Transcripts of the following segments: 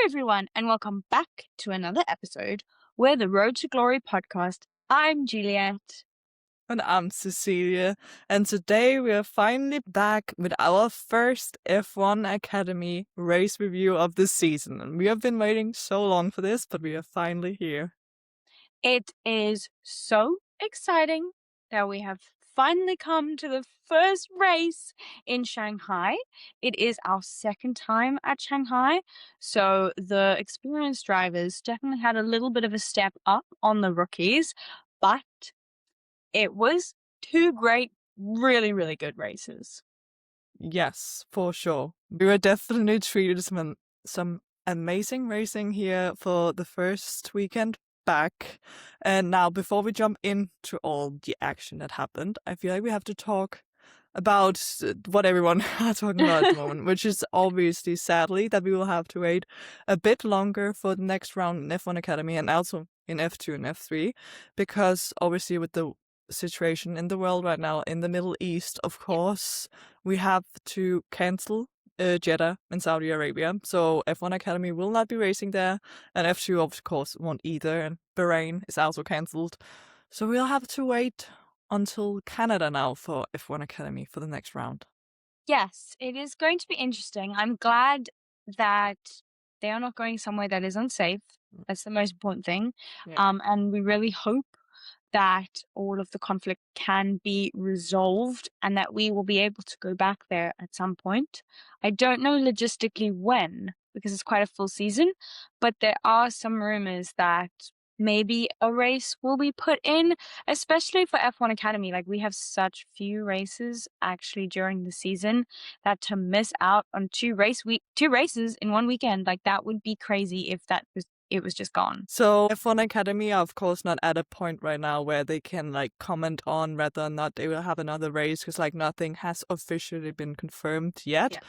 everyone, and welcome back to another episode where the Road to Glory podcast. I'm Juliet. And I'm Cecilia, and today we are finally back with our first F1 Academy race review of the season. And we have been waiting so long for this, but we are finally here. It is so exciting that we have finally come to the first race in Shanghai. It is our second time at Shanghai, so the experienced drivers definitely had a little bit of a step up on the rookies, but it was two great, really, really good races. Yes, for sure. We were definitely treated some amazing racing here for the first weekend back. And now, before we jump into all the action that happened, I feel like we have to talk about what everyone are talking about at the moment, which is obviously, sadly, that we will have to wait a bit longer for the next round in F1 Academy and also in F2 and F3, because obviously with the situation in the world right now in the Middle East, of course, we have to cancel Jeddah in Saudi Arabia. So F1 Academy will not be racing there, and F2 of course won't either, and Bahrain is also cancelled. So we'll have to wait until Canada now for F1 Academy for the next round. Yes, it is going to be interesting. I'm glad that they are not going somewhere that is unsafe. That's the most important thing. Yeah. And we really hope that all of the conflict can be resolved and that we will be able to go back there at some point. I don't know logistically when, because it's quite a full season, but there are some rumors that maybe a race will be put in, especially for F1 Academy. Like, we have such few races actually during the season that to miss out on two races in one weekend, like, that would be crazy if it was just gone. So F1 Academy are of course not at a point right now where they can comment on whether or not they will have another race, because nothing has officially been confirmed yet. Yeah.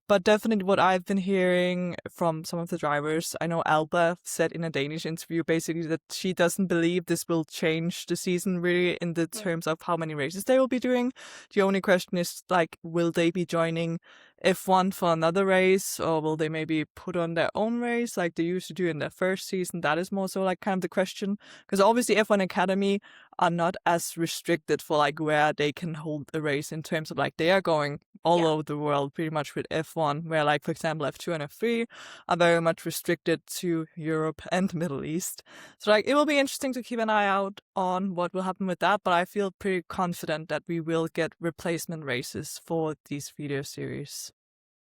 But definitely what I've been hearing from some of the drivers, I know Alba said in a Danish interview basically that she doesn't believe this will change the season really in the terms of how many races they will be doing. The only question is will they be joining F1 for another race, or will they maybe put on their own race like they used to do in their first season? That is more so kind of the question, because obviously F1 Academy are not as restricted for where they can hold a race in terms of they are going all over the world pretty much with F1, where for example F2 and F3 are very much restricted to Europe and Middle East. So it will be interesting to keep an eye out on what will happen with that, but I feel pretty confident that we will get replacement races for these video series.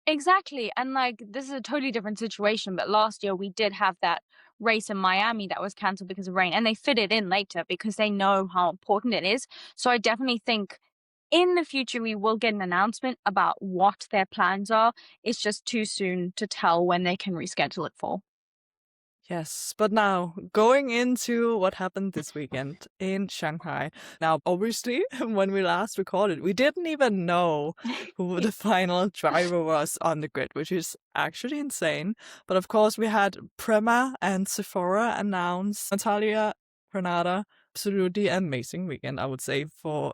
Exactly. And this is a totally different situation, but last year we did have that race in Miami that was cancelled because of rain, and they fit it in later because they know how important it is. So I definitely think in the future we will get an announcement about what their plans are. It's just too soon to tell when they can reschedule it for. Yes, but now going into what happened this weekend in Shanghai. Now, obviously, when we last recorded, we didn't even know who the final driver was on the grid, which is actually insane. But of course, we had Prema and Sephora announce. Natalia Granada, absolutely amazing weekend, I would say, for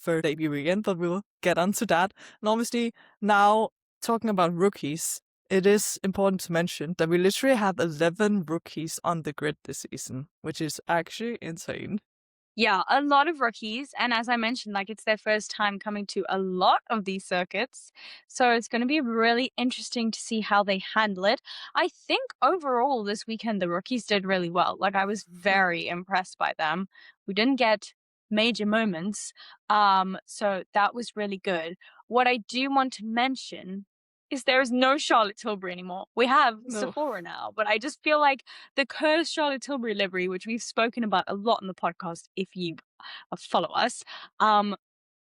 her debut weekend, but we'll get onto that. And obviously, now talking about rookies, it is important to mention that we literally have 11 rookies on the grid this season, which is actually insane. Yeah, a lot of rookies. And as I mentioned, it's their first time coming to a lot of these circuits. So it's going to be really interesting to see how they handle it. I think overall this weekend, the rookies did really well. I was very impressed by them. We didn't get major moments. So that was really good. What I do want to mention is there is no Charlotte Tilbury anymore. We have Sephora now, but I just feel like the cursed Charlotte Tilbury livery, which we've spoken about a lot in the podcast if you follow us, oh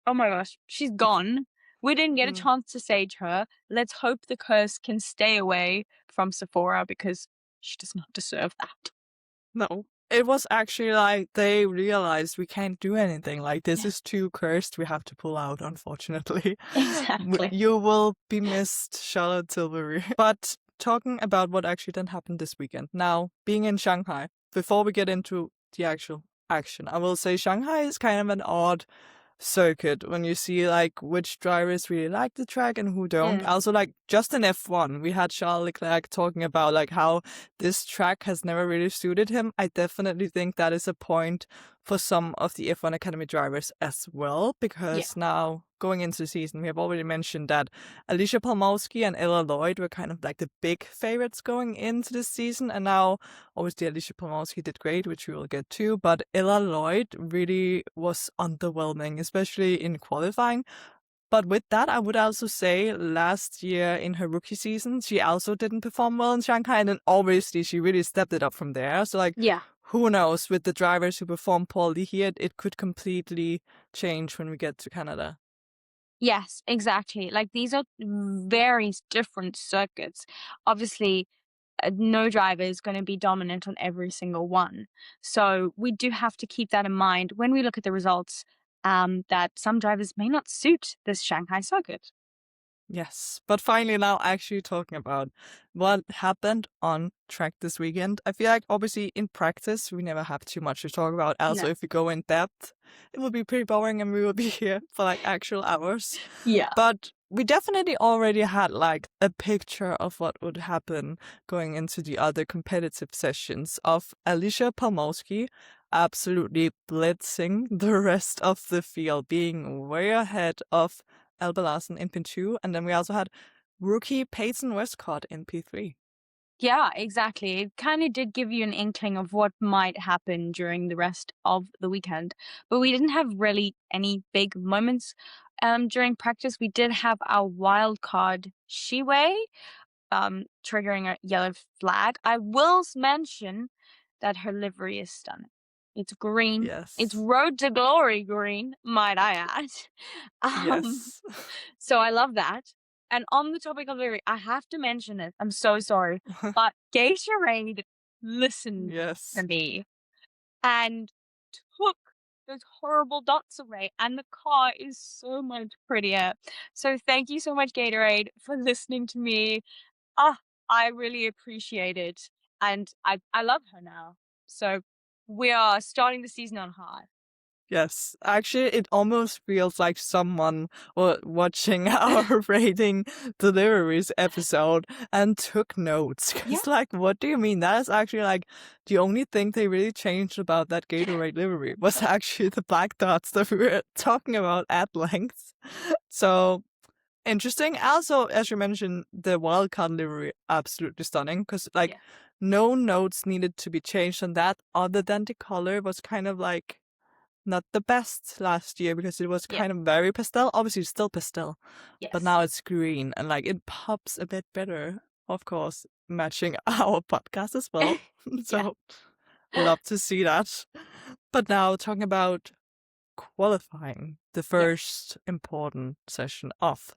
my gosh, she's gone. We didn't get a chance to sage her. Let's hope the curse can stay away from Sephora because she does not deserve that. No. It was actually they realized we can't do anything. This is too cursed. We have to pull out, unfortunately. Exactly. You will be missed, Charlotte Tilbury. But talking about what actually then happened this weekend. Now, being in Shanghai, before we get into the actual action, I will say Shanghai is kind of an odd circuit when you see like which drivers really like the track and who don't. Mm. Also, like just in F1, we had Charles Leclerc talking about like how this track has never really suited him. I definitely think that is a point for some of the F1 Academy drivers as well, Yeah. because now going into the season, we have already mentioned that Alicia Palmowski and Ella Lloyd were kind of like the big favorites going into this season, and now obviously Alicia Palmowski did great, which we will get to, but Ella Lloyd really was underwhelming, especially in qualifying. But with that, I would also say last year in her rookie season, she also didn't perform well in Shanghai, and then obviously she really stepped it up from there. So like, Yeah. who knows, with the drivers who perform poorly here, it could completely change when we get to Canada. Yes, exactly. Like these are very different circuits. Obviously, no driver is going to be dominant on every single one. So we do have to keep that in mind when we look at the results, that some drivers may not suit this Shanghai circuit. Yes, but finally now actually talking about what happened on track this weekend. I feel like obviously in practice we never have too much to talk about. Also, No. if we go in depth, it will be pretty boring and we will be here for like actual hours. Yeah. But we definitely already had like a picture of what would happen going into the other competitive sessions of Alicia Palmowski absolutely blitzing the rest of the field, being way ahead of Alba Larsen in P2, and then we also had rookie Peyton Westcott in P3. Yeah, exactly. It kind of did give you an inkling of what might happen during the rest of the weekend, but we didn't have really any big moments during practice. We did have our wild card Shiwei triggering a yellow flag. I will mention that her livery is stunning. It's green. It's Yes. Road to Glory green, might I add. Um, Yes. so I love that. And on the topic of livery, I have to mention it. I'm so sorry, but Gatorade listened to Yes. me and took those horrible dots away, and the car is so much prettier. So thank you so much, Gatorade, for listening to me. Ah, I really appreciate it, and I love her now. So we are starting the season on high. Yes, actually, it almost feels like someone watching our rating deliveries episode and took notes. Yeah. Because, like, what do you mean? That is actually like the only thing they really changed about that Gatorade livery was actually the black dots that we were talking about at length. So interesting. Also, as you mentioned, the wildcard livery absolutely stunning because, like, Yeah. no notes needed to be changed on that other than the color was kind of like not the best last year because it was Yeah. kind of very pastel. Obviously, it's still pastel, but Yes. now it's green and like it pops a bit better, of course, matching our podcast as well. Yeah. So, love to see that. But now, talking about qualifying, the Yes. first important session of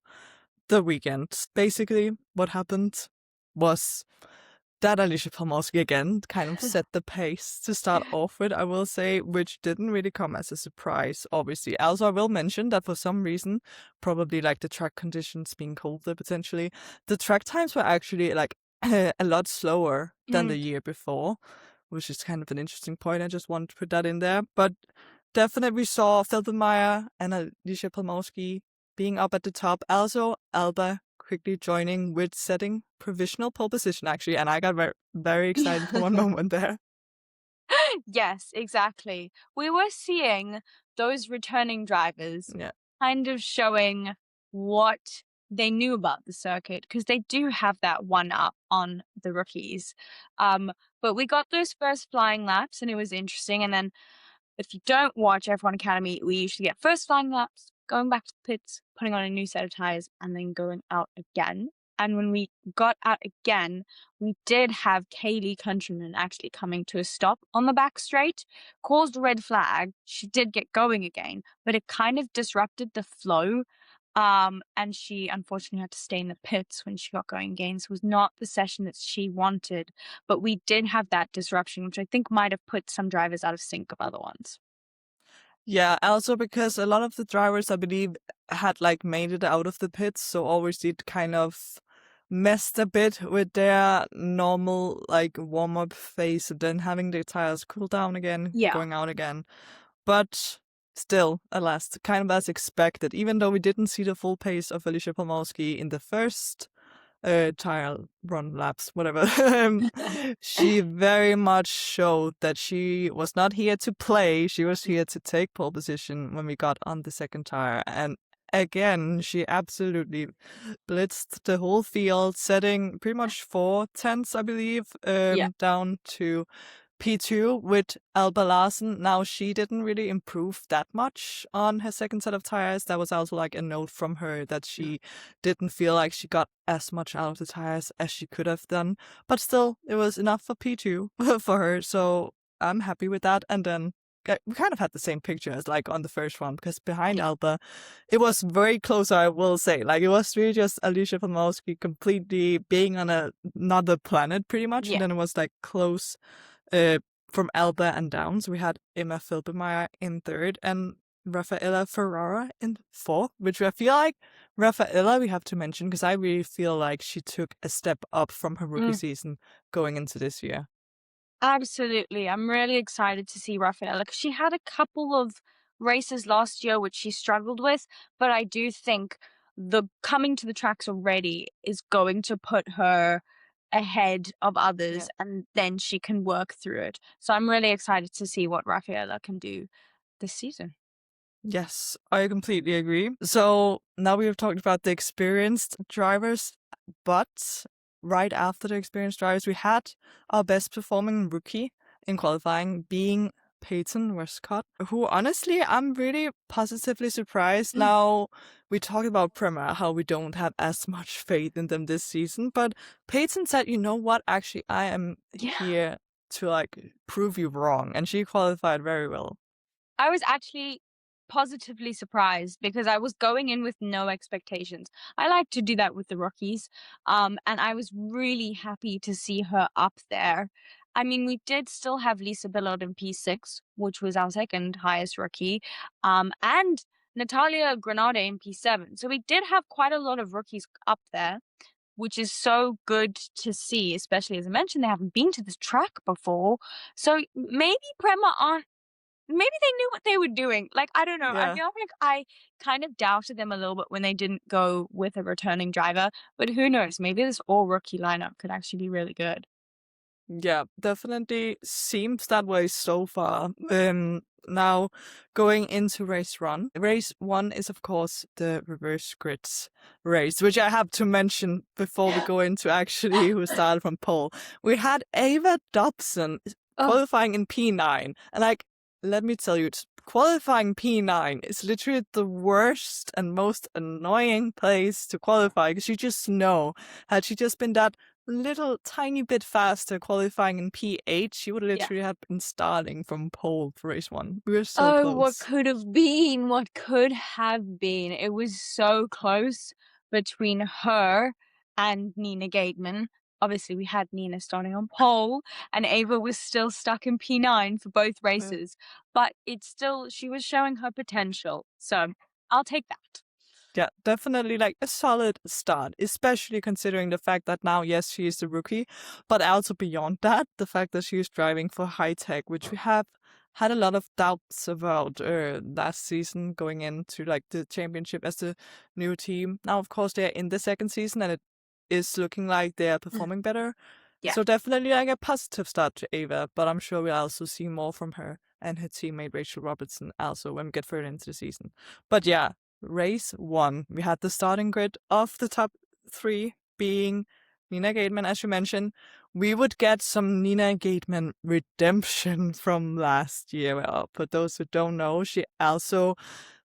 the weekend. Basically, what happened was that Alicia Palmowski again kind of set the pace to start off with, I will say, which didn't really come as a surprise, obviously. Also, I will mention that for some reason, probably like the track conditions being colder potentially, the track times were actually like a lot slower than the Mm. year before, which is kind of an interesting point. I just wanted to put that in there. But definitely we saw Felbermayr and Alicia Palmowski being up at the top. Also, Alba quickly joining with setting provisional pole position, actually. And I got very, very excited for one moment there. Yes, exactly. We were seeing those returning drivers Yeah. kind of showing what they knew about the circuit because they do have that one up on the rookies. But we got those first flying laps and it was interesting. And then if you don't watch F1 Academy, we usually get first flying laps, going back to the pits, putting on a new set of tires, and then going out again. And when we got out again, we did have Kaylee Countryman actually coming to a stop on the back straight, caused a red flag. She did get going again, but it kind of disrupted the flow. And she unfortunately had to stay in the pits when she got going again. So it was not the session that she wanted. But we did have that disruption, which I think might have put some drivers out of sync of other ones. Yeah, also because a lot of the drivers, I believe, had like made it out of the pits, so always it kind of messed a bit with their normal like warm-up phase, and then having their tires cool down again, Yeah. going out again. But still, alas, kind of as expected, even though we didn't see the full pace of Alicia Pomorski in the first trial run laps, whatever. She very much showed that she was not here to play. She was here to take pole position when we got on the second tire. And again, she absolutely blitzed the whole field, setting pretty much 4 tenths, I believe, Yeah. down to P2 with Alba Larsen. Now, she didn't really improve that much on her second set of tires. That was also like a note from her that she didn't feel like she got as much out of the tires as she could have done. But still, it was enough for P2 for her. So I'm happy with that. And then we kind of had the same picture as like on the first one, because behind Yeah. Alba, it was very close, I will say. Like, it was really just Alicia Pomorski completely being on another planet pretty much. And Yeah. then it was like close uh, from Alba and down. So we had Emma Felbermayr in third and Rafaela Ferrara in fourth, which I feel like Rafaela we have to mention, because I really feel like she took a step up from her rookie Mm. season going into this year. Absolutely. I'm really excited to see Rafaela 'cause she had a couple of races last year which she struggled with, but I do think the coming to the tracks already is going to put her ahead of Yeah. others and then she can work through it. So I'm really excited to see what Rafaela can do this season. Yes, I completely agree. So now we have talked about the experienced drivers, but right after the experienced drivers, we had our best performing rookie in qualifying being Peyton Westcott, who honestly I'm really positively surprised. Mm. Now we talked about Prema, how we don't have as much faith in them this season, but Peyton said, you know what, actually I am Yeah. here to like prove you wrong, and she qualified very well. I was actually positively surprised because I was going in with no expectations. I like to do that with the rookies. And I was really happy to see her up there. I mean, we did still have Lisa Billard in P6, which was our second highest rookie, and Natalia Granada in P7. So we did have quite a lot of rookies up there, which is so good to see, especially as I mentioned, they haven't been to this track before. So maybe Prema aren't maybe they knew what they were doing. Like, I don't know. I Yeah. feel like I kind of doubted them a little bit when they didn't go with a returning driver, but who knows? Maybe this all rookie lineup could actually be really good. Yeah, definitely seems that way so far. Now going into race run. Race one is of course the reverse grids race, which I have to mention before we go into actually who started from pole. We had Ava Dobson Oh, qualifying in P9, and like, let me tell you, qualifying P9 is literally the worst and most annoying place to qualify, because you just know, had she just been that little tiny bit faster qualifying in P8, she would yeah. literally have been starting from pole for race one. We were so Oh, what close. could have been? What could have been? It was so close between her and Nina Gateman. Obviously, we had Nina starting on pole, and Ava was still stuck in P9 for both Yeah. races. But it's still, she was showing her potential. So I'll take that. Yeah, definitely like a solid start, especially considering the fact that now, yes, she is a rookie, but also beyond that, the fact that she is driving for high tech, which we have had a lot of doubts about last season going into like the championship as a new team. Now, of course, they're in the second season and it is looking like they are performing better. Yeah. So definitely like a positive start to Ava, but I'm sure we'll also see more from her and her teammate Rachel Robertson also when we get further into the season. But yeah, race one, we had the starting grid of the top three being Nina Gateman, as you mentioned. We would get some Nina Gateman redemption from last year. Well, for those who don't know, she also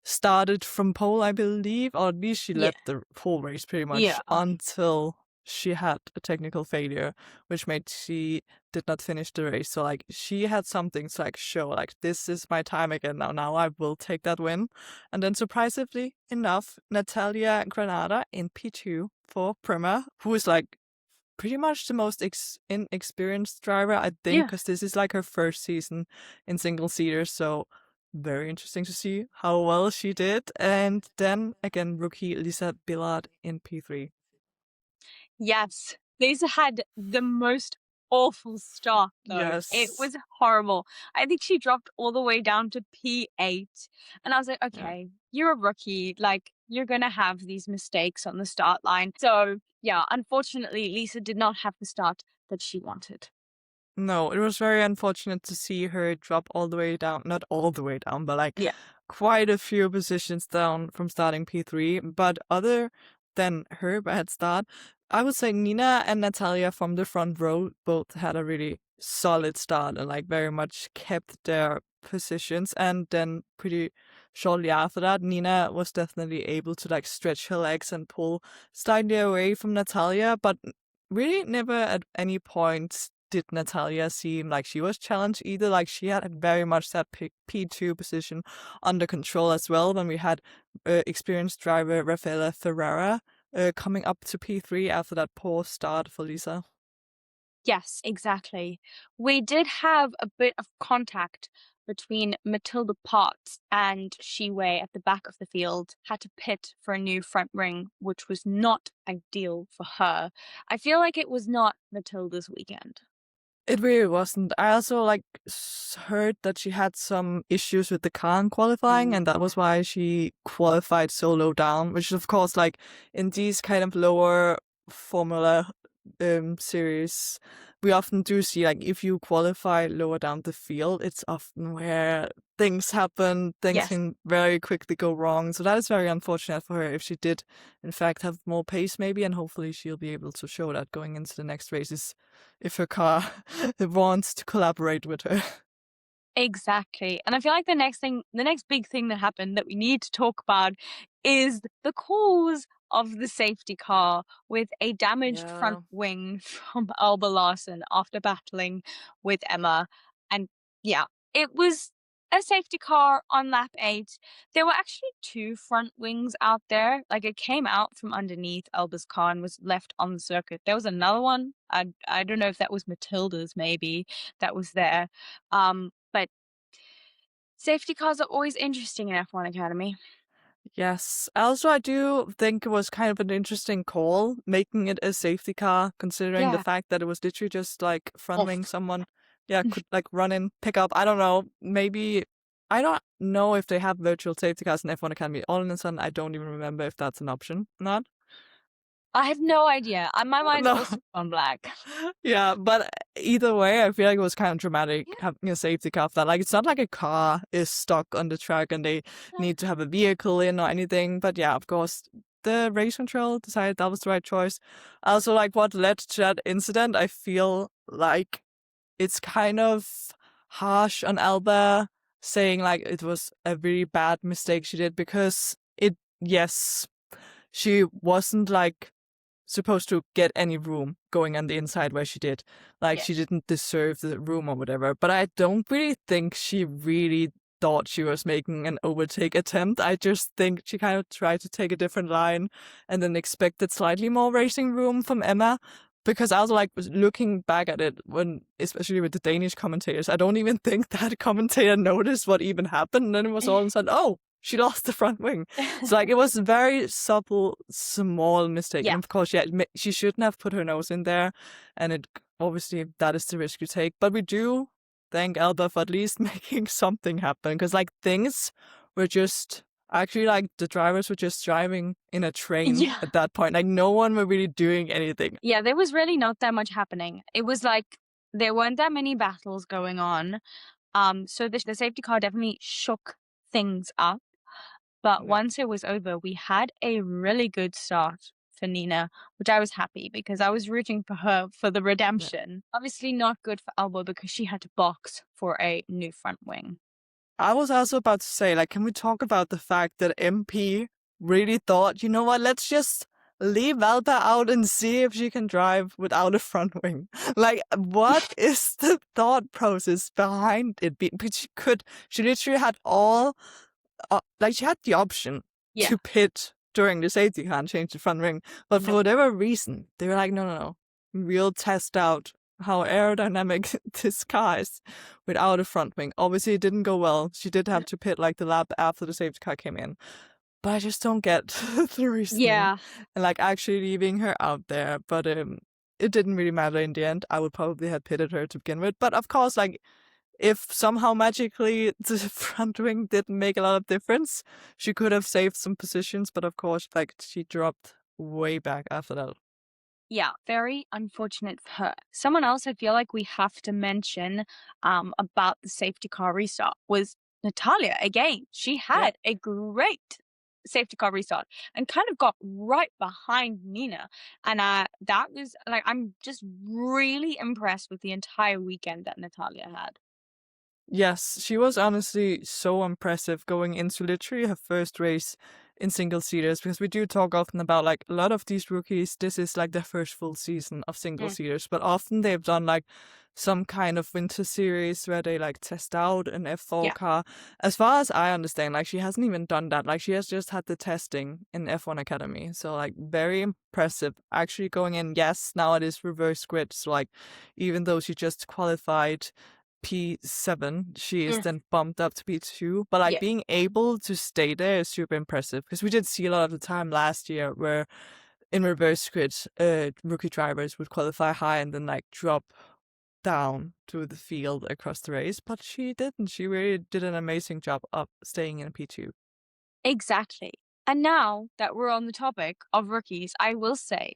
started from pole, I believe, or at least she Yeah. led the whole race pretty much Yeah. until she had a technical failure, which made she did not finish the race. So like she had something to like show like this is my time again now. Now I will take that win. And then surprisingly enough, Natalia Granada in P2 for Prima, who is like pretty much the most inexperienced driver, I think, Yeah. because this is like her first season in single seater. So very interesting to see how well she did. And then again, rookie Lisa Billard in P3. Yes. These had the most awful start, though. It Yes. was horrible. I think she dropped all the way down to P8, and I was like, Yeah. "Okay, you're a rookie, like, you're gonna have these mistakes on the start line." So, yeah, unfortunately, Lisa did not have the start that she wanted. No, it was very unfortunate to see her drop all the way down. Not all the way down, but like Yeah. quite a few positions down from starting P3. But other than her bad start, I would say Nina and Natalia from the front row both had a really solid start and like very much kept their positions. And then pretty shortly after that, Nina was definitely able to like stretch her legs and pull slightly away from Natalia, but really never at any point did Natalia seem like she was challenged either. Like she had very much that P2 position under control as well when we had experienced driver Rafaela Ferrara coming up to P3 after that poor start for Lisa. Yes, exactly. We did have a bit of contact between Matilda Potts and Shiwei at the back of the field, had to pit for a new front ring, which was not ideal for her. I feel like it was not Matilda's weekend. It really wasn't. I also like heard that she had some issues with the car in qualifying, and that was why she qualified so low down. Which, of course, like in these kind of lower Formula series, we often do see like if you qualify lower down the field, it's often where things happen. Things Yes, can very quickly go wrong. So that is very unfortunate for her if she did, in fact, have more pace maybe, and hopefully she'll be able to show that going into the next races if her car wants to collaborate with her. exactly. And I feel like the next big thing that happened that we need to talk about is the cause of the safety car with a damaged front Yeah. wing from Alba Larsen after battling with Emma. And yeah, it was a safety car on lap 8. There were actually two front wings out there. Like it came out from underneath Alba's car and was left on the circuit. There was another one. I don't know if that was Matilda's maybe that was there. But safety cars are always interesting in F1 Academy. Yes. Also, I do think it was kind of an interesting call making it a safety car, considering the Yeah. fact that it was literally just like front Oh, wing someone, yeah, could like run in, pick up. I don't know. Maybe I don't know if they have virtual safety cars in F1 Academy. All of a sudden, I don't even remember if that's an option. Not. I have no idea. My mind's No. also on black. Yeah, but either way, I feel like it was kind of dramatic Yeah. having a safety car for that. Like, it's not like a car is stuck on the track and they need to have a vehicle in or anything. But yeah, of course, the race control decided that was the right choice. Also, like, what led to that incident, I feel like it's kind of harsh on Alba saying, like, it was a really bad mistake she did because yes, she wasn't, like, supposed to get any room going on the inside where she did. Like Yeah. she didn't deserve the room or whatever. But I don't really think she really thought she was making an overtake attempt. I just think she kind of tried to take a different line and then expected slightly more racing room from Emma. Because I was like looking back at it when, especially with the Danish commentators, I don't even think that commentator noticed what even happened. And then it was all of a sudden, oh, she lost the front wing. So like it was a very subtle, small mistake, and Yeah. of course, yeah, she shouldn't have put her nose in there, and it obviously that is the risk you take. But we do thank Alba for at least making something happen, because like things were just actually like the drivers were just driving in a train Yeah. at that point. Like no one were really doing anything. Yeah, there was really not that much happening. It was like there weren't that many battles going on. So the safety car definitely shook things up. But Yeah. once it was over, we had a really good start for Nina, which I was happy because I was rooting for her for the Yeah. redemption. Obviously not good for Alba because she had to box for a new front wing. I was also about to say, like, can we talk about the fact that MP really thought, you know what, let's just leave Alba out and see if she can drive without a front wing. Like, what is the thought process behind it? Because she literally had like, she had the option Yeah. to pit during the safety car and change the front wing. But for No. whatever reason, they were like, no, no, no. We'll test out how aerodynamic this car is without a front wing. Obviously, it didn't go well. She did have to pit like the lap after the safety car came in. But I just don't get the reasoning Yeah. and like actually leaving her out there. But it didn't really matter in the end. I would probably have pitted her to begin with. But of course, like, if somehow magically the front wing didn't make a lot of difference, she could have saved some positions. But of course, like, she dropped way back after that. Yeah, very unfortunate for her. Someone else I feel like we have to mention about the safety car restart was Natalia again. She Yeah. had a great safety car restart and kind of got right behind Nina. And that was like, I'm just really impressed with the entire weekend that Natalia had. Yes, she was honestly so impressive going into literally her first race in single seaters, because we do talk often about like a lot of these rookies, this is like their first full season of single Mm, seaters, but often they've done like some kind of winter series where they like test out an F4 yeah, car. As far as I understand, like she hasn't even done that. Like she has just had the testing in F1 Academy. So like very impressive. Actually going in, yes, now it is reverse grid. So like even though she just qualified P7, she is mm, then bumped up to P2. But like yeah, being able to stay there is super impressive, because we did see a lot of the time last year where in reverse grid, rookie drivers would qualify high and then like drop down to the field across the race. But she didn't. She really did an amazing job of staying in P2. exactly. And now that we're on the topic of rookies, I will say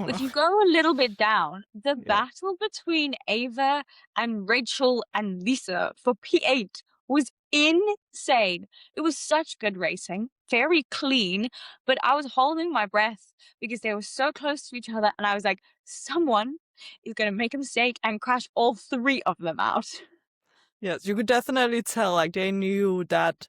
if Oh, you go a little bit down, the yeah. battle between Ava and Rachel and Lisa for P8 was insane. It was such good racing, very clean, but I was holding my breath because they were so close to each other, and I was like, someone is going to make a mistake and crash all three of them out. Yes, you could definitely tell like they knew that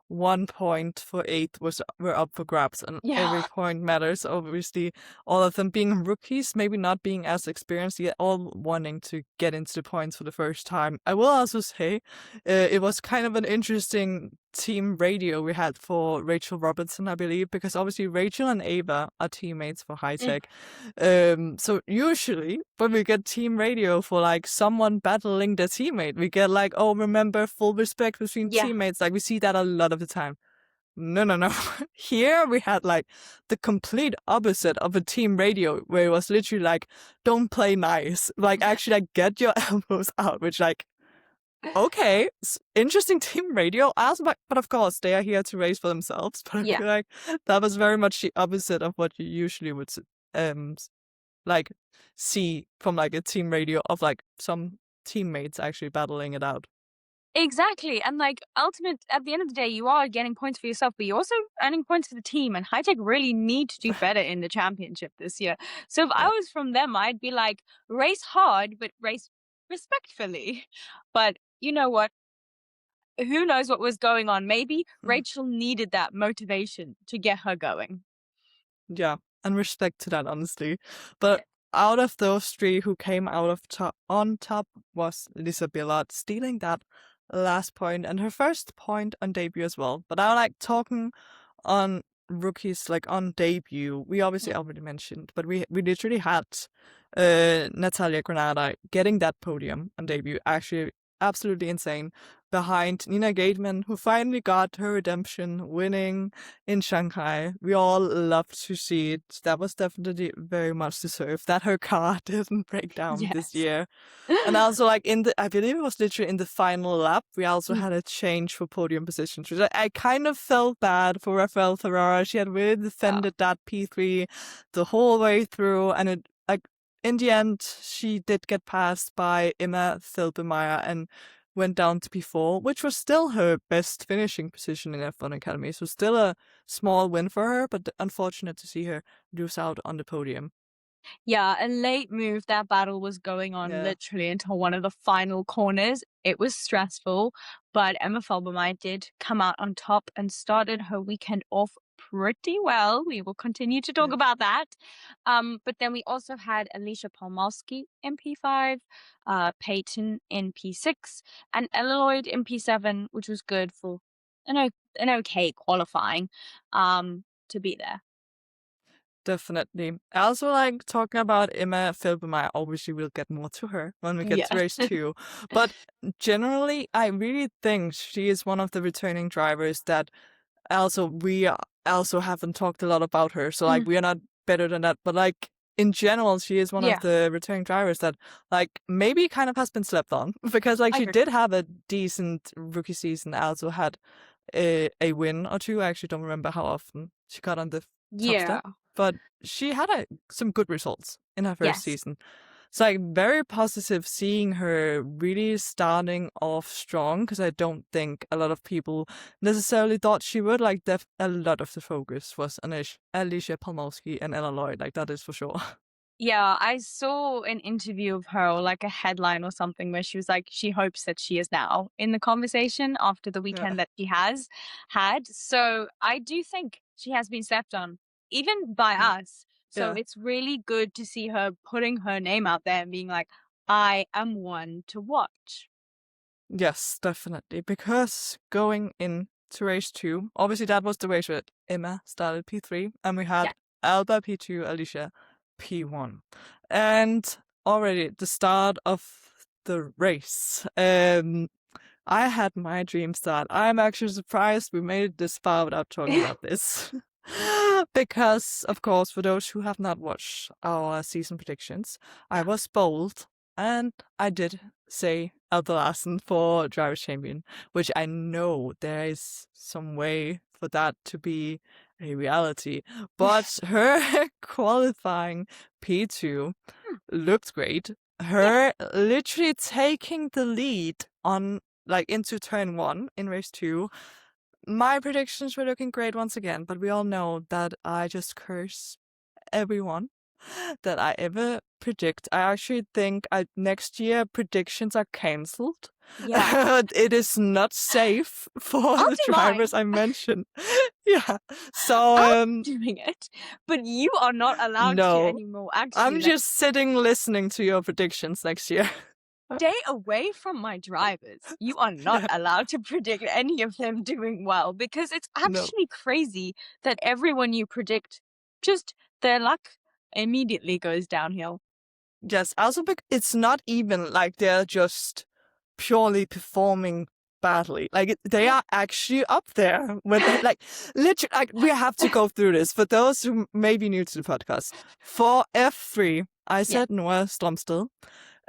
1 point for eighth was were up for grabs, and every Yeah. point matters. Obviously, all of them being rookies, maybe not being as experienced yet, all wanting to get into the points for the first time. I will also say, it was kind of an interesting team radio we had for Rachel Robinson, I believe, because obviously Rachel and Ava are teammates for high Mm, tech. So usually when we get team radio for like someone battling their teammate, we get like, oh, remember full respect between yeah. teammates. Like we see that a lot of the time. No, no, no. Here we had like the complete opposite of a team radio where it was literally like, don't play nice. Like actually like get your elbows out, which like, okay, interesting team radio. I was like, but of course they are here to race for themselves. But I Yeah. feel like that was very much the opposite of what you usually would um like see from like a team radio of like some teammates actually battling it out. Exactly. And like ultimate at the end of the day, you are getting points for yourself, but you're also earning points for the team. And high tech really need to do better in the championship this year. So if I Yeah. was from them, I'd be like, race hard, but race respectfully. But you know what? Who knows what was going on? Maybe Rachel needed that motivation to get her going. Yeah, and respect to that, honestly. Yeah. But out of those three, who came out of top on top was Lisa Billard, stealing that last point and her first point on debut as well. But I like talking on rookies like on debut. We obviously Mm. already mentioned, but we literally had Natalia Granada getting that podium on debut. Actually, absolutely insane. Behind Nina Gateman, who finally got her redemption, winning in Shanghai. We all loved to see it. That was definitely very much deserved that her car didn't break down this Yes. year. And also, like in the, I believe it was literally in the final lap, we also Mm. had a change for podium positions, which I kind of felt bad for Rafael Ferrara. She had really Yeah. defended that P3 the whole way through, and it like in the end, she did get passed by Emma Felbermayr and went down to P4, which was still her best finishing position in F1 Academy. So still a small win for her, but unfortunate to see her lose out on the podium. Yeah, a late move. That battle was going on Yeah. literally until one of the final corners. It was stressful, but Emma Felbermayr did come out on top and started her weekend off pretty well. We will continue to talk Yeah. about that. But then we also had Alicia Palmowski in P5, Peyton in P6, and Elloyd in P7, which was good for an okay qualifying to be there. Definitely. I also like talking about Emma Felbermayr. Obviously, we'll get more to her when we get Yeah. to race two. But generally, I really think she is one of the returning drivers that also we also haven't talked a lot about her. So like Mm, we are not better than that. But like in general, she is one of Yeah, the returning drivers that, like, maybe kind of has been slept on because, like, I she agree. did have a decent rookie season. Also had a win or two. I actually don't remember how often she got on the top Yeah. step, but she had some good results in her first Yes. season. It's like very positive seeing her really starting off strong because I don't think a lot of people necessarily thought she would. Like, a lot of the focus was on Alicia Palmowski and Ella Lloyd. Like, that is for sure. Yeah, I saw an interview of her or like a headline or something where she was like, she hopes that she is now in the conversation after the Yeah, weekend that she has had. So I do think she has been slept on, even by yeah, us. So yeah. it's really good to see her putting her name out there and being like, I am one to watch. Yes, definitely. Because going into race two, obviously that was the race where Emma started P3, and we Yeah. had Alba P2, Alicia P1. And already at the start of the race, I had my dream start. I'm actually surprised we made it this far without talking about this. Because, of course, for those who have not watched our season predictions, I Yeah. was bold and I did say Alba Larsen for Drivers' Champion, which I know there is some way for that to be a reality. But her qualifying P2 looked great. Yeah. Her literally taking the lead on like into turn one in race two. My predictions were looking great once again, but we all know that I just curse everyone that I ever predict. I actually think next year predictions are cancelled. Yeah. It is not safe for I'll the do mine. drivers I mentioned. Yeah. So I'll doing it, but you are not allowed to no. anymore. Actually, I'm like just sitting listening to your predictions next year. stay away from my drivers. You are not Yeah. allowed to predict any of them doing well because it's No. actually crazy that everyone you predict, just their luck immediately goes downhill. Yes, also it's not even like they're just purely performing badly. Like they Yeah. are actually up there with like literally. Like we have to go through this for those who may be new to the podcast. For F3, I Yeah. said Noah Slumstill.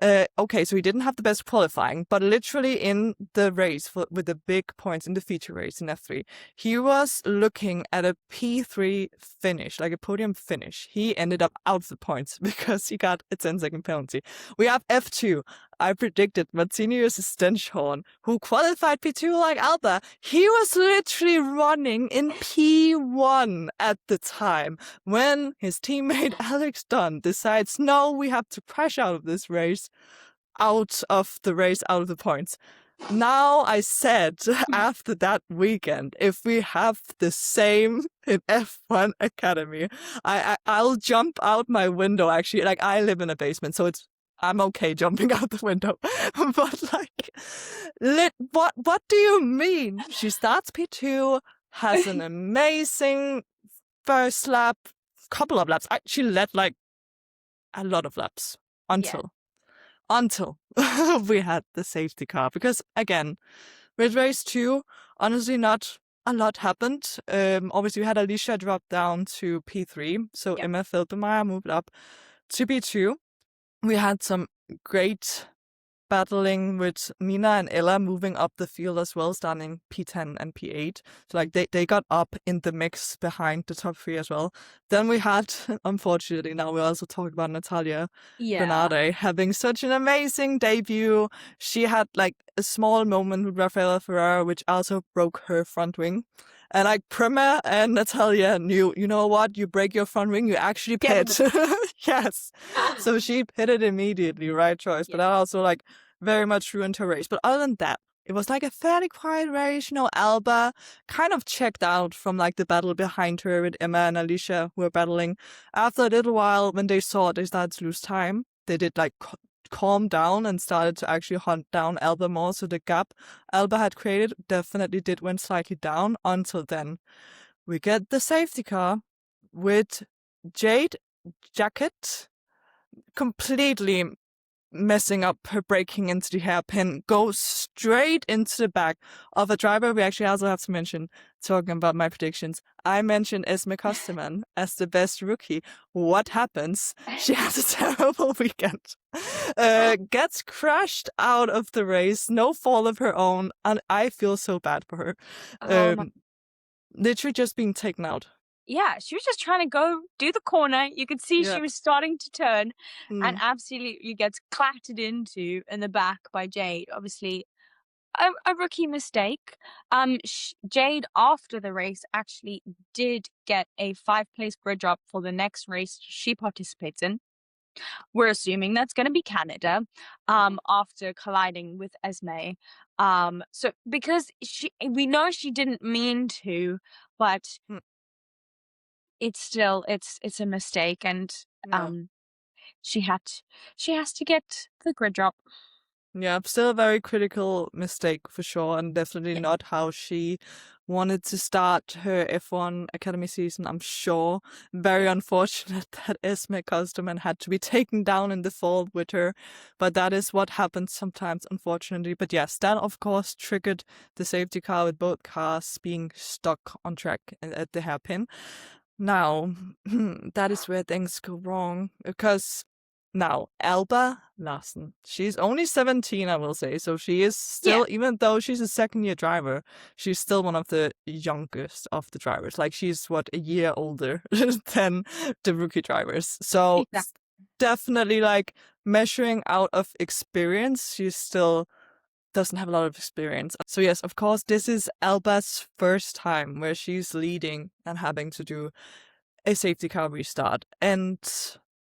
Okay, so he didn't have the best qualifying, but literally in the race with the big points in the feature race in F3, he was looking at a P3 finish, like a podium finish. He ended up out of the points because he got a 10-second penalty. We have F2. I predicted Martinius Stenschhorn, who qualified P2 like Alba. He was literally running in P1 at the time when his teammate Alex Dunn decides, no, we have to crash out of this race, out of the points. Now I said after that weekend, if we have the same in F1 Academy, I'll jump out my window. Actually, like I live in a basement, so I'm okay jumping out the window. But like, what do you mean? She starts P2, has an amazing first lap, couple of laps. She led like a lot of laps Yeah. until we had the safety car. Because again, with race two, honestly, not a lot happened. Obviously, we had Alicia drop down to P3, so Yeah. Emma Felbermayr moved up to P2. We had some great battling with Nina and Ella moving up the field as well, starting P10 and P8. So like they got up in the mix behind the top three as well. Then we had, unfortunately, now we also talked about Natalia Yeah. Bernarde having such an amazing debut. She had like a small moment with Rafaela Ferrara, which also broke her front wing. And like Prima and Natalia knew, you know what, you break your front wing, you actually Get pit. Yes. So she pitted immediately, right choice. But Yeah. that also like very much ruined her race. But other than that, it was like a fairly quiet race. You know, Alba kind of checked out from like the battle behind her with Emma and Alicia who were battling. After a little while, when they saw they started to lose time, they did like calm down and started to actually hunt down Alba more. So the gap Alba had created definitely did went slightly down. Until then, we get the safety car with Jade Jacket completely messing up her braking into the hairpin, goes straight into the back of a driver we actually also have to mention, talking about my predictions. I mentioned Esme Kosterman as the best rookie. What happens? She has a terrible weekend. Gets crashed out of the race, no fault of her own, and I feel so bad for her. Oh my. Literally just being taken out. Yeah, she was just trying to go do the corner. You could see Yeah. she was starting to turn and Mm, absolutely gets clattered into in the back by Jade. Obviously, a rookie mistake. Jade, after the race, actually did get a 5-place grid drop for the next race she participates in. We're assuming that's going to be Canada, after colliding with Esme. So because we know she didn't mean to, but mm, it's still it's a mistake, and yeah. um, she had she has to get the grid drop. Yeah, still a very critical mistake for sure, and definitely Yeah, not how she wanted to start her F1 Academy season, I'm sure. Very unfortunate that Esme Kosterman had to be taken down in the fall with her, but that is what happens sometimes, unfortunately. But yes, that of course triggered the safety car with both cars being stuck on track at the hairpin. Now, that is where things go wrong, because now, Alba Larsen, she's only 17, I will say, so she is yeah, still, even though she's a second-year driver, she's still one of the youngest of the drivers. Like, she's, what, a year older than the rookie drivers. So, exactly. definitely, like, measuring out of experience, she still doesn't have a lot of experience. So, yes, of course, this is Alba's first time where she's leading and having to do a safety car restart. And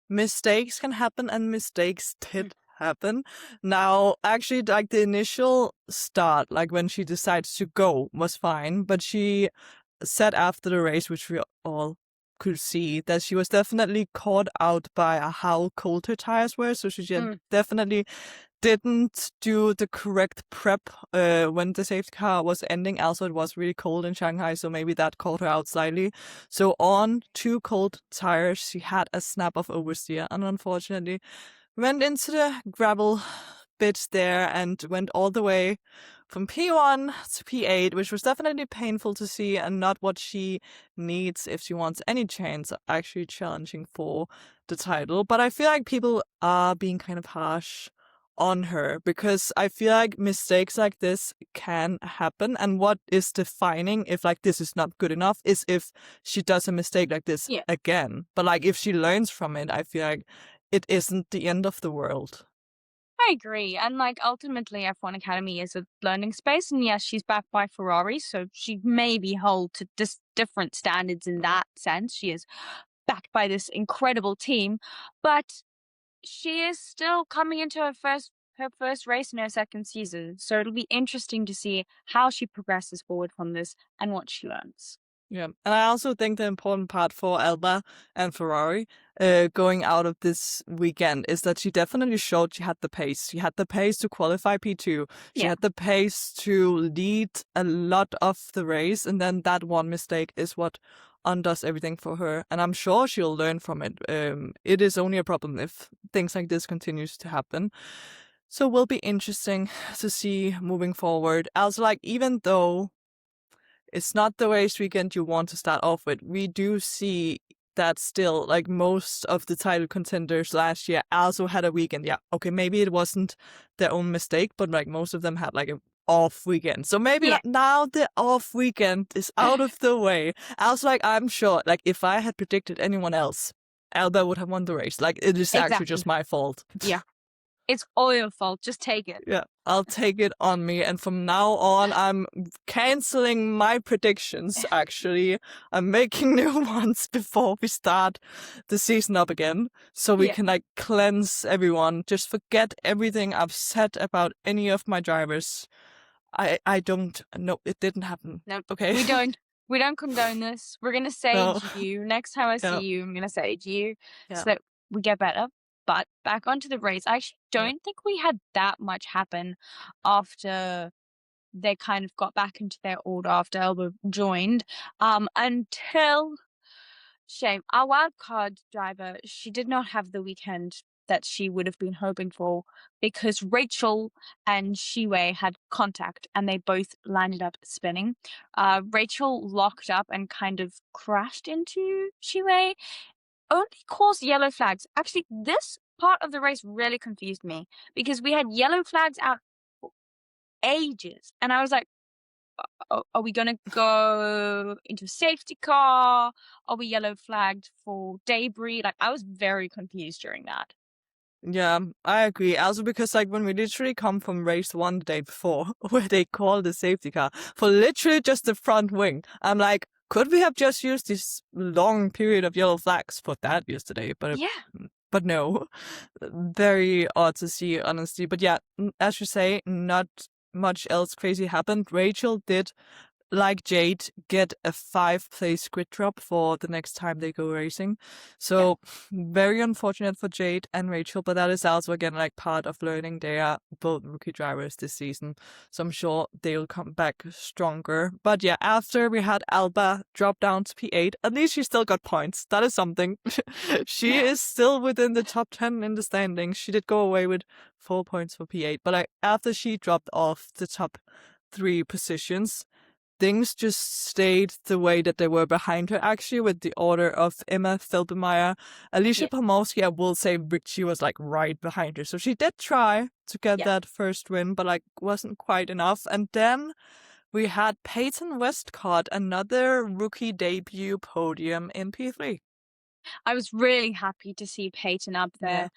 mistakes can happen, and mistakes did happen. Now, actually, like the initial start, like when she decided to go, was fine, but she said after the race, which we all could see, that she was definitely caught out by how cold her tires were. So she Mm, definitely didn't do the correct prep when the safety car was ending. Also, it was really cold in Shanghai, so maybe that caught her out slightly. So on 2 cold tires, she had a snap of oversteer, and unfortunately went into the gravel bit there and went all the way from P1 to P8, which was definitely painful to see and not what she needs if she wants any chance of actually challenging for the title. But I feel like people are being kind of harsh on her, because I feel like mistakes like this can happen, and what is defining if like this is not good enough is if she does a mistake like this yeah, again. But like if she learns from it, I feel like it isn't the end of the world. I agree. And like ultimately, F1 Academy is a learning space, and yes, she's backed by Ferrari, so she maybe hold to different standards in that sense. She is backed by this incredible team, but she is still coming into her first race in her second season. So it'll be interesting to see how she progresses forward from this and what she learns. Yeah, and I also think the important part for Alba and Ferrari going out of this weekend is that she definitely showed she had the pace. She had the pace to qualify P2. She Yeah. had the pace to lead a lot of the race, and then that one mistake is what undoes everything for her. And I'm sure she'll learn from it. It is only a problem if things like this continues to happen. So it will be interesting to see moving forward. Also, like, even though it's not the race weekend you want to start off with, we do see that still, like, most of the title contenders last year also had a weekend. Yeah, okay, maybe it wasn't their own mistake, but like most of them had like an off weekend. So maybe Yeah. now the off weekend is out of the way. Also, like, I'm sure, like, if I had predicted anyone else, Alba would have won the race. Like, it is actually Exactly. just my fault. Yeah. It's all your fault. Just take it. Yeah, I'll take it on me. And from now on, I'm canceling my predictions, actually. I'm making new ones before we start the season up again. So we Yeah. can, like, cleanse everyone. Just forget everything I've said about any of my drivers. I don't, no, it didn't happen. No, Okay? we don't condone this. We're gonna No. sage you. Next time I see Yeah. you, I'm gonna sage you Yeah. so that we get better. But back onto the race. I actually Yeah. don't think we had that much happen after they kind of got back into their order after Elba joined. Until shame. Our wild card driver, she did not have the weekend that she would have been hoping for because Rachel and Shiwei had contact and they both landed up spinning. Rachel locked up and kind of crashed into Shiwei, only caused yellow flags. Actually, this part of the race really confused me because we had yellow flags out for ages. And I was like, are we going to go into safety car? Are we yellow flagged for debris? Like, I was very confused during that. Yeah, I agree. Also because like when we literally come from race one the day before, where they call the safety car for literally just the front wing, I'm like, could we have just used this long period of yellow flags for that yesterday? Yeah. But no, very odd to see, honestly. But yeah, as you say, not much else crazy happened. Rachel did, like Jade, get a 5-place grid drop for the next time they go racing. Yeah. So very unfortunate for Jade and Rachel, but that is also again like part of learning. They are both rookie drivers this season, so I'm sure they'll come back stronger. But yeah, after we had Alba drop down to P8, at least she still got points. That is something. She is still within the top 10 in the standings. She did go away with 4 points for P8, but like after she dropped off the top 3 positions, things just stayed the way that they were behind her, actually, with the order of Emma Felbermayr. Alicia Yeah. Pomorski, I will say, she was like right behind her. So she did try to get Yeah. that first win, but like wasn't quite enough. And then we had Peyton Westcott, another rookie debut podium in P3. I was really happy to see Peyton up Yeah.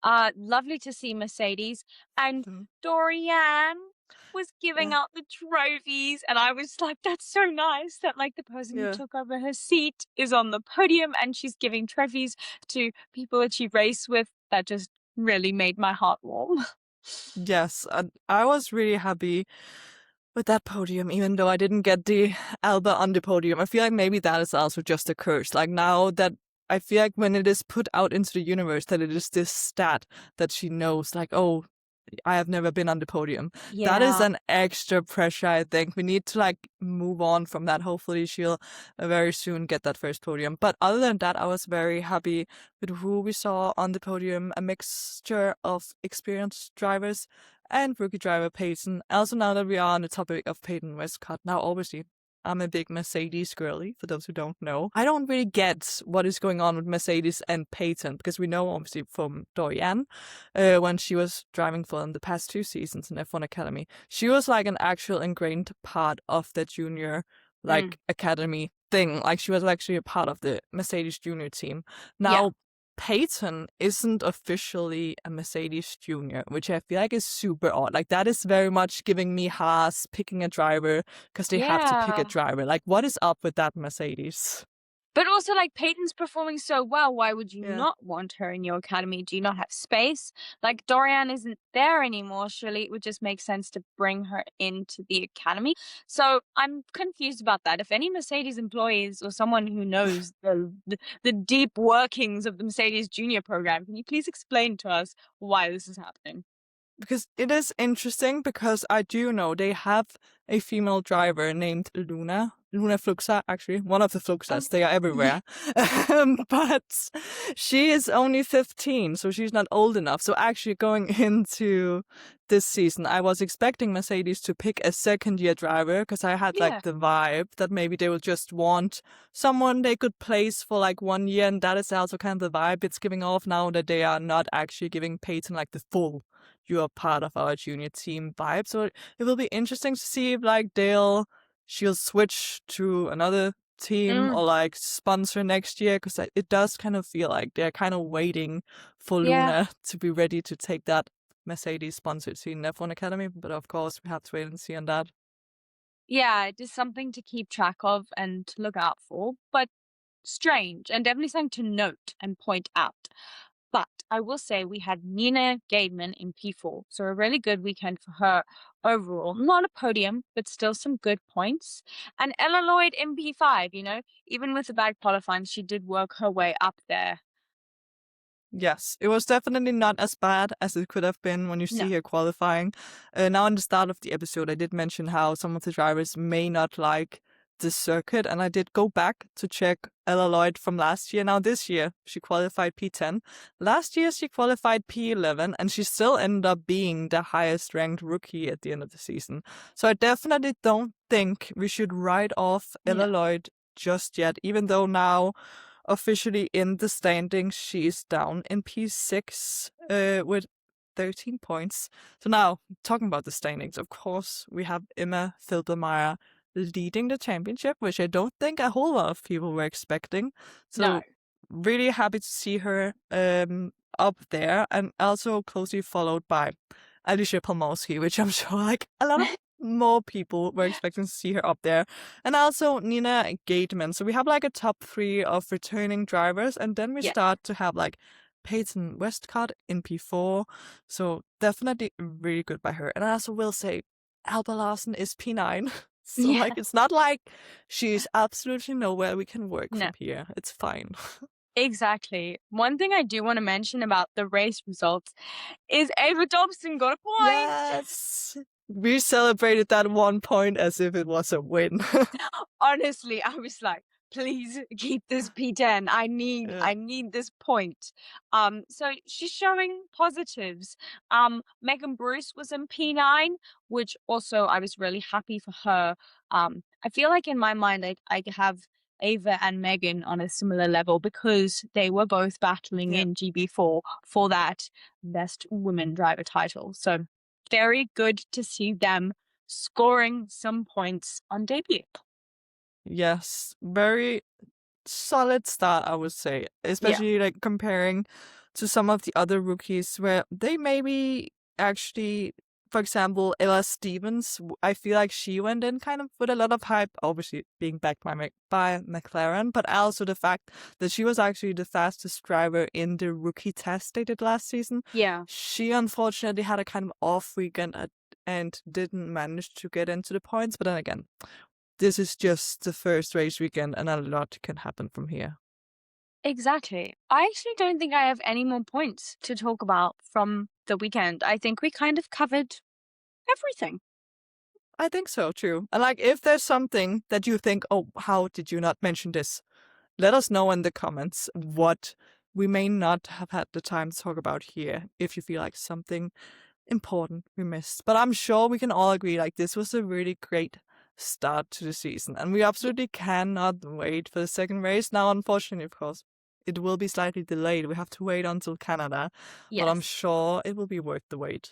there. Lovely to see Mercedes. And Mhm. Doriane was giving Yeah. out the trophies. And I was like, that's so nice that like the person who Yeah. took over her seat is on the podium and she's giving trophies to people that she raced with. That just really made my heart warm. Yes. And I was really happy with that podium, even though I didn't get the Alba on the podium. I feel like maybe that is also just a curse. Like now that I feel like when it is put out into the universe that it is this stat that she knows, like, oh, I have never been on the podium. That is Yeah. an extra pressure, I think. We need to like move on from that. Hopefully she'll very soon get that first podium. But other than that, I was very happy with who we saw on the podium, a mixture of experienced drivers and rookie driver Peyton. Also, now that we are on the topic of Peyton Westcott, now obviously I'm a big Mercedes girly, for those who don't know. I don't really get what is going on with Mercedes and Peyton, because we know obviously from Doriane, when she was driving for them the past 2 seasons in F1 Academy, she was like an actual ingrained part of the junior Mm. like academy thing. Like she was actually a part of the Mercedes junior team. Yeah. Now Peyton isn't officially a Mercedes junior, which I feel like is super odd. Like that is very much giving me Haas picking a driver because they have to pick a Yeah. driver. Like what is up with that Mercedes? But also, like, Peyton's performing so well, why would you Yeah. not want her in your academy? Do you not have space? Like, Dorian isn't there anymore. Surely it would just make sense to bring her into the academy. So I'm confused about that. If any Mercedes employees or someone who knows the deep workings of the Mercedes Junior program, can you please explain to us why this is happening? Because it is interesting because I do know they have a female driver named Luna Fluxa, actually, one of the Oh, Fluxas, they are yeah. everywhere. But she is only 15, so she's not old enough. So actually going into this season, I was expecting Mercedes to pick a second-year driver because I had like Yeah. the vibe that maybe they would just want someone they could place for like 1 year, and that is also kind of the vibe it's giving off now that they are not actually giving Peyton like the full "you are part of our junior team" vibe. So it will be interesting to see if like she'll switch to another team Mm, or like sponsor next year, because it does kind of feel like they're kind of waiting for yeah. Luna to be ready to take that Mercedes sponsored seat in F1 Academy. But of course, we have to wait and see on that. Yeah, it is something to keep track of and to look out for, but strange and definitely something to note and point out. But I will say we had Nina Gaidman in P4, so a really good weekend for her overall. Not a podium, but still some good points. And Ella Lloyd in P5, even with the bad qualifying, she did work her way up there. Yes, it was definitely not as bad as it could have been when you No. see her qualifying. Now, in the start of the episode, I did mention how some of the drivers may not like the circuit, and I did go back to check Ella Lloyd from last year. Now this year she qualified P10. Last year she qualified P11, and she still ended up being the highest ranked rookie at the end of the season. So I definitely don't think we should write off Ella No. Lloyd just yet, even though now officially in the standings she is down in P6 with 13 points. So now, talking about the standings, of course, we have Emma Felbermayr leading the championship, which I don't think a whole lot of people were expecting. No. So really happy to see her up there, and also closely followed by Alicia Pomorski, which I'm sure like a lot of more people were expecting to see her up there. And also Nina Gateman. So we have like a top 3 of returning drivers, and then we Yeah. start to have like Peyton Westcott in P4. So definitely really good by her. And I also will say Alba Larsen is P9. So Yeah. like it's not like she's absolutely nowhere we can work No. from here. It's fine. Exactly. One thing I do want to mention about the race results is Ava Dobson got a point. Yes. We celebrated that 1 point as if it was a win. Honestly, I was like, please keep this P10. I Yeah. need this point. So she's showing positives. Megan Bruce was in P9, which also I was really happy for her. I feel like in my mind I have Ava and Megan on a similar level because they were both battling Yeah. in GB4 for that best women driver title. So very good to see them scoring some points on debut. Yes. Very solid start, I would say. Yeah. Especially like comparing to some of the other rookies where they maybe actually, for example, Ella Stevens, I feel like she went in kind of with a lot of hype, obviously being backed by McLaren, but also the fact that she was actually the fastest driver in the rookie test they did last season. Yeah. She unfortunately had a kind of off weekend and didn't manage to get into the points, but then again, this is just the first race weekend and a lot can happen from here. Exactly. I actually don't think I have any more points to talk about from the weekend. I think we kind of covered everything. I think so too. And like if there's something that you think, oh, how did you not mention this? Let us know in the comments what we may not have had the time to talk about here if you feel like something important we missed. But I'm sure we can all agree like this was a really great start to the season. And we Yeah. absolutely cannot wait for the second race. Now, unfortunately, of course, it will be slightly delayed. We have to wait until Canada, but I'm Yes. sure it will be worth the wait.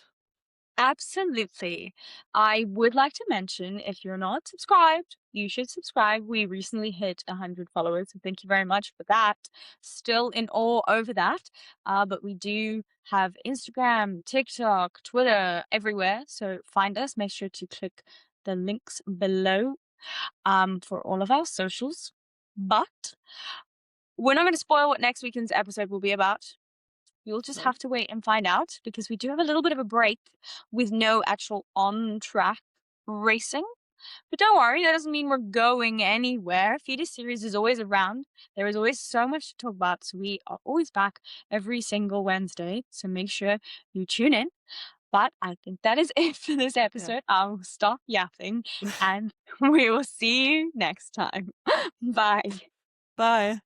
Absolutely. I would like to mention if you're not subscribed, you should subscribe. We recently hit 100 followers, so thank you very much for that. Still in awe over that. But we do have Instagram, TikTok, Twitter, everywhere. So find us. Make sure to click the links below for all of our socials. But we're not going to spoil what next weekend's episode will be about. You'll just No. have to wait and find out because we do have a little bit of a break with no actual on track racing. But don't worry, that doesn't mean we're going anywhere. Feeder Series is always around. There is always so much to talk about. So we are always back every single Wednesday. So make sure you tune in. But I think that is it for this Yeah. episode. I'll stop yapping and we will see you next time. Bye. Bye.